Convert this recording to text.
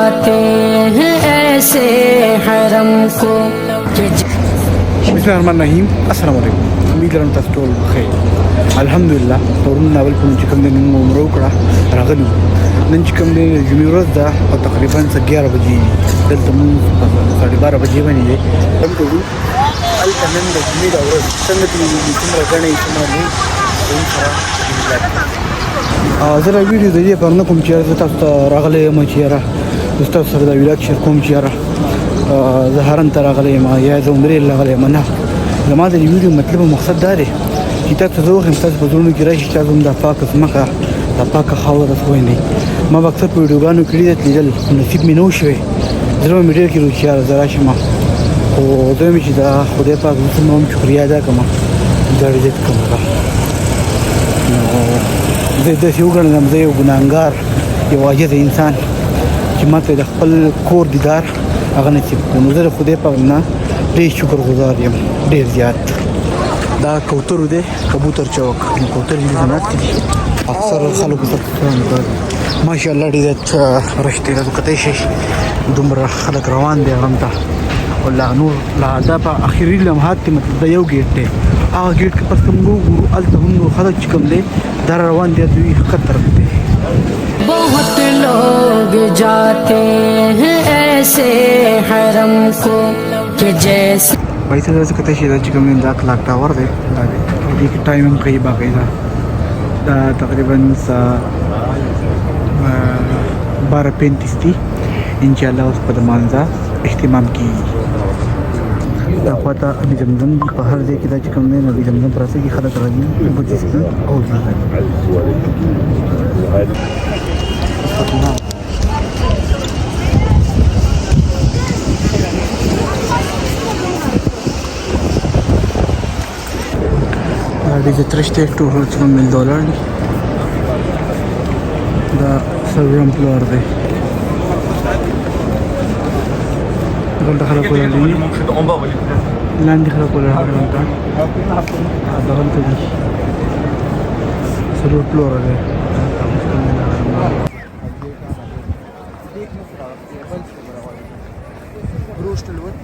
जाते हैं ऐसे हरम को कि Bismillahirrahmanirrahim. Assalamu alaikum. امید لرم تاسو ټول بخیر. الحمدلله پرون ناول کوم چې کوم د نن عمره وکړه راغلو نن چې کوم د جمعې ورځ ده او تقریبا 11 بجې دلته موږ 12:30 بجې باندې یې هم کوو هلته نن د جمعې دا ورځ څنګه تېرېږي څومره ګڼې څومره نه زموږ سره زه دا ویډیو د دې لپاره نه کوم چې زه تاسو ته راغلی یم چې یاره زه تاسو سره دا ولاګ شیر کوم چې یاره زه هرن ته راغلی یم یا زه عمرې راغلی یم نه زما د دې ویډیو مطلب او مقصد دا دی چې تاسو زه وښیم ستاسو په زړونو کې راشي چې تاسو هم دا پاکه ځمکه دا پاکه خاوره درته ووینئ ما به اکثر په ویډیوګانو کې لیدل نصیب مې نه و شوی زړه مې ډېر کېدو چې یاره زه راشم خو زه مې چې دا خدای پاک زه څومره هم شکریا ادا کړم دا عزت کوم نو زه داسې وګڼلم زه یو ګناهګار یو عاجز انسان چې ماته د خپل کور دیدار هغه نصیب کړو نو زه د خدای پاک نه ډېر شکر گزار یم ډېر زیات دا کوتر دی کبوتر چوک نو کوتر دې نه دي اکثر خلکو ته ماشاءالله ډېر رش دی راځو کته شي دومره خلک روان دي هغه ته والله نور لا دا په اخري لمحات کې مطلب دا یو ګیټ دی هغه ګیټ کې پس کوم ګورو الته هم خلک چې کوم دی دا روان دي دوی خطر دی बहुत लोग जाते हैं ऐसे हरम को कि जैसे भाई ته څه کته شي دا چې کوم دا کلاک ټاور دی دا دې کې ټایم هم کوي باقي دا تقریبا 12:35 دي ان شاء الله اوس په مانځه اهتمام کیږي دا خواته ابي زمزم په هر ځای کې دا چې کوم نه ابي زمزم پر اساس کې خلک راځي په جسم او Diese Trichtektor $100,000 da serverăm floor de Ganda khala kola li landi khala kola ganda da ganda di server floor de Bruștul văd